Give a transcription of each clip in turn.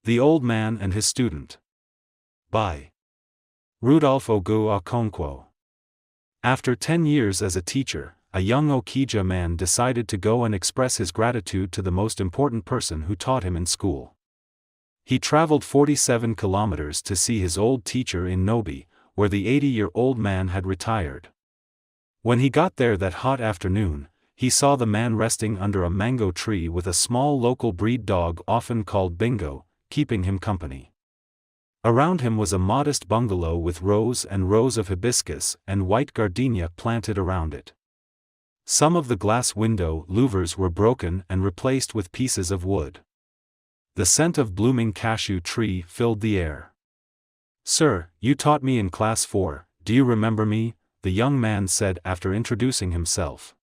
The Old Man and His Student. By Rudolph Ogu Okonkwo. After 10 years as a teacher, a young Okija man decided to go and express his gratitude to the most important person who taught him in school. He traveled 47 kilometers to see his old teacher in Nobi, where the 80-year-old man had retired. When he got there that hot afternoon, he saw the man resting under a mango tree with a small local breed dog often called Bingo, keeping him company. Around him was a modest bungalow with rows and rows of hibiscus and white gardenia planted around it. Some of the glass window louvers were broken and replaced with pieces of wood. The scent of blooming cashew tree filled the air. "Sir, you taught me in class 4, do you remember me?" the young man said after introducing himself.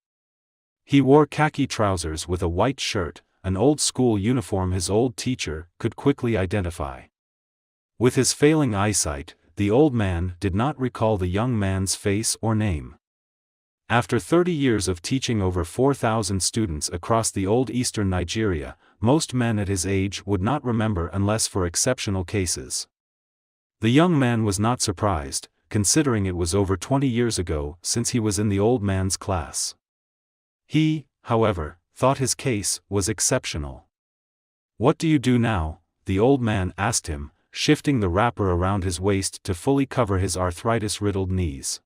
He wore khaki trousers with a white shirt, an old school uniform his old teacher could quickly identify. With his failing eyesight, the old man did not recall the young man's face or name. After 30 years of teaching over 4,000 students across the old eastern Nigeria, most men at his age would not remember unless for exceptional cases. The young man was not surprised, considering it was over 20 years ago since he was in the old man's class. He, however, thought his case was exceptional. "What do you do now?" the old man asked him, shifting the wrapper around his waist to fully cover his arthritis-riddled knees.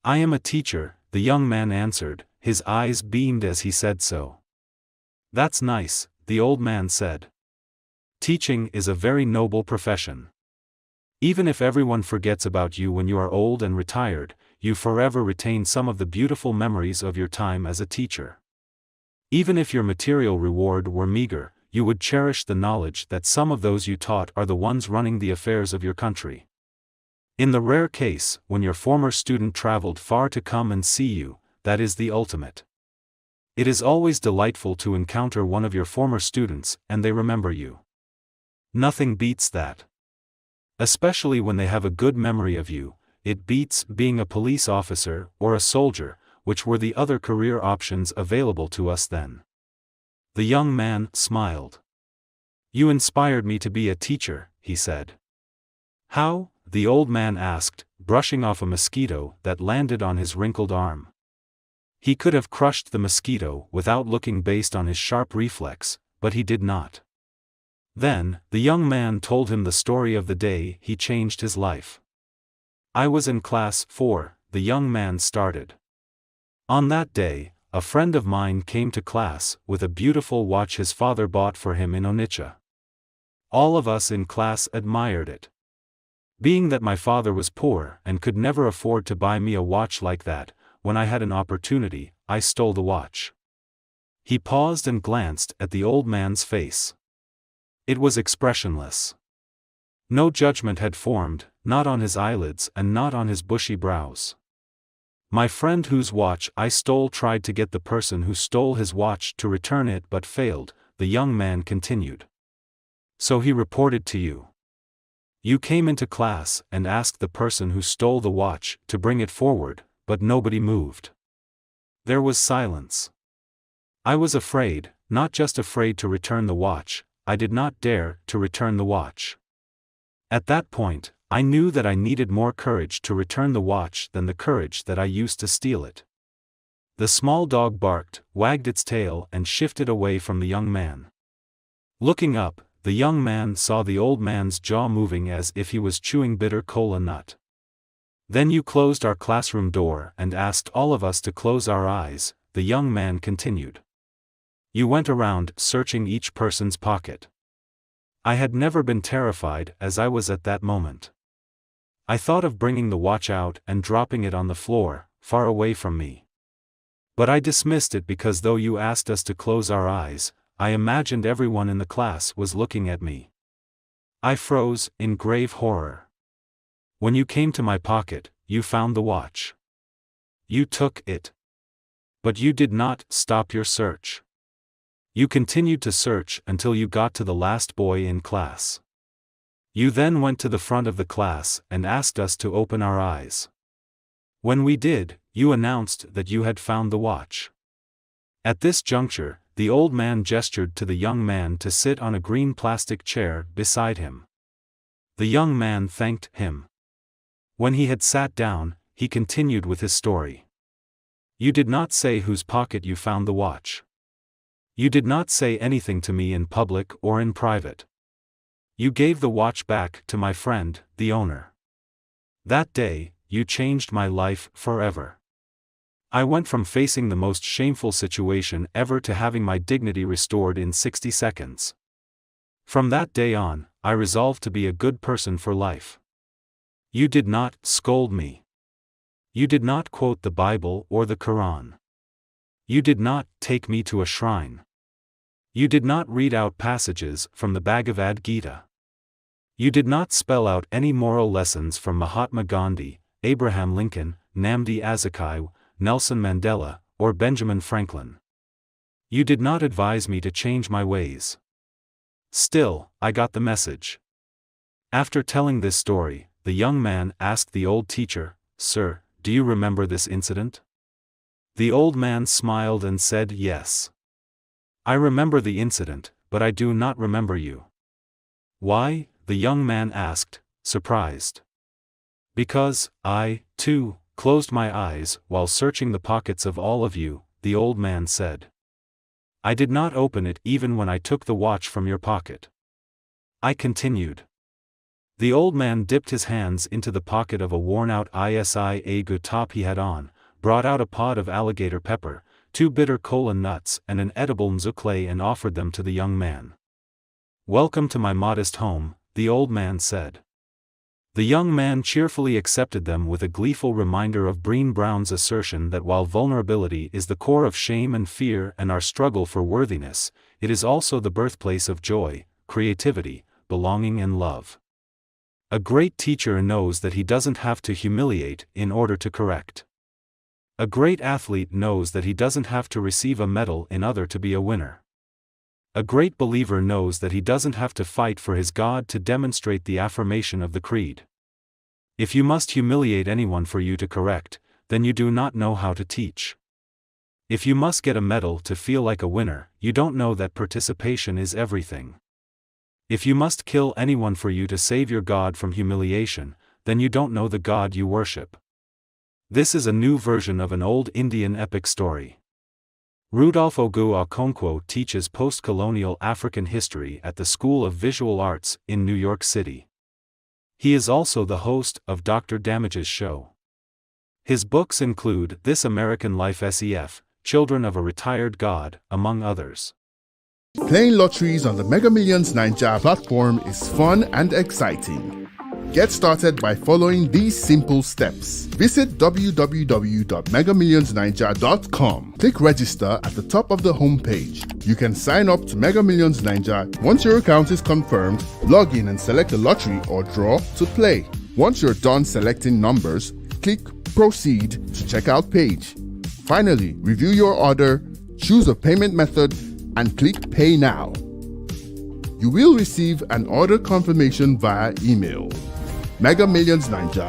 "I am a teacher," the young man answered, his eyes beamed as he said so. "That's nice," the old man said. "Teaching is a very noble profession. Even if everyone forgets about you when you are old and retired, you forever retain some of the beautiful memories of your time as a teacher. Even if your material reward were meager, you would cherish the knowledge that some of those you taught are the ones running the affairs of your country. In the rare case when your former student traveled far to come and see you, that is the ultimate. It is always delightful to encounter one of your former students and they remember you. Nothing beats that. Especially when they have a good memory of you. It beats being a police officer or a soldier, which were the other career options available to us then." The young man smiled. "You inspired me to be a teacher," he said. "How?" the old man asked, brushing off a mosquito that landed on his wrinkled arm. He could have crushed the mosquito without looking based on his sharp reflex, but he did not. Then, the young man told him the story of the day he changed his life. "I was in class 4, the young man started. On that day, a friend of mine came to class with a beautiful watch his father bought for him in Onitsha. All of us in class admired it. Being that my father was poor and could never afford to buy me a watch like that, when I had an opportunity, I stole the watch." He paused and glanced at the old man's face. It was expressionless. No judgment had formed, not on his eyelids and not on his bushy brows. "My friend whose watch I stole tried to get the person who stole his watch to return it but failed," the young man continued. "So he reported to you. You came into class and asked the person who stole the watch to bring it forward, but nobody moved. There was silence. I was afraid, not just afraid to return the watch, I did not dare to return the watch. At that point, I knew that I needed more courage to return the watch than the courage that I used to steal it." The small dog barked, wagged its tail and shifted away from the young man. Looking up, the young man saw the old man's jaw moving as if he was chewing bitter cola nut. "Then you closed our classroom door and asked all of us to close our eyes," the young man continued. "You went around searching each person's pocket. I had never been terrified as I was at that moment. I thought of bringing the watch out and dropping it on the floor, far away from me. But I dismissed it because though you asked us to close our eyes, I imagined everyone in the class was looking at me. I froze in grave horror. When you came to my pocket, you found the watch. You took it. But you did not stop your search. You continued to search until you got to the last boy in class. You then went to the front of the class and asked us to open our eyes. When we did, you announced that you had found the watch. At this juncture, the old man gestured to the young man to sit on a green plastic chair beside him. The young man thanked him. When he had sat down, he continued with his story. You did not say whose pocket you found the watch. You did not say anything to me in public or in private. You gave the watch back to my friend, the owner. That day, you changed my life forever. I went from facing the most shameful situation ever to having my dignity restored in 60 seconds. From that day on, I resolved to be a good person for life. You did not scold me. You did not quote the Bible or the Quran. You did not take me to a shrine. You did not read out passages from the Bhagavad Gita. You did not spell out any moral lessons from Mahatma Gandhi, Abraham Lincoln, Nnamdi Azikiwe, Nelson Mandela, or Benjamin Franklin. You did not advise me to change my ways. Still, I got the message. After telling this story, the young man asked the old teacher, "Sir, do you remember this incident?" The old man smiled and said, "Yes. I remember the incident, but I do not remember you." "Why?" the young man asked, surprised. "Because, I, too, closed my eyes while searching the pockets of all of you," the old man said. "I did not open it even when I took the watch from your pocket." I continued. The old man dipped his hands into the pocket of a worn-out ISIA top he had on, brought out a pod of alligator pepper, 2 bitter kola nuts and an edible nzukle and offered them to the young man. "Welcome to my modest home," the old man said. The young man cheerfully accepted them with a gleeful reminder of Brené Brown's assertion that while vulnerability is the core of shame and fear and our struggle for worthiness, it is also the birthplace of joy, creativity, belonging and love. A great teacher knows that he doesn't have to humiliate in order to correct. A great athlete knows that he doesn't have to receive a medal in order to be a winner. A great believer knows that he doesn't have to fight for his God to demonstrate the affirmation of the creed. If you must humiliate anyone for you to correct, then you do not know how to teach. If you must get a medal to feel like a winner, you don't know that participation is everything. If you must kill anyone for you to save your God from humiliation, then you don't know the God you worship. This is a new version of an old Indian epic story. Rudolph Ogu Okonkwo teaches post-colonial African history at the School of Visual Arts in New York City. He is also the host of Dr. Damage's show. His books include This American Life SEF, Children of a Retired God, among others. Playing lotteries on the Mega Millions Naija platform is fun and exciting. Get started by following these simple steps. Visit www.megamillionsnaija.com. Click register at the top of the homepage. You can sign up to Mega Millions Naija. Once your account is confirmed, log in and select a lottery or draw to play. Once you're done selecting numbers, click proceed to checkout page. Finally, review your order, choose a payment method, and click pay now. You will receive an order confirmation via email. Mega Millions Naija.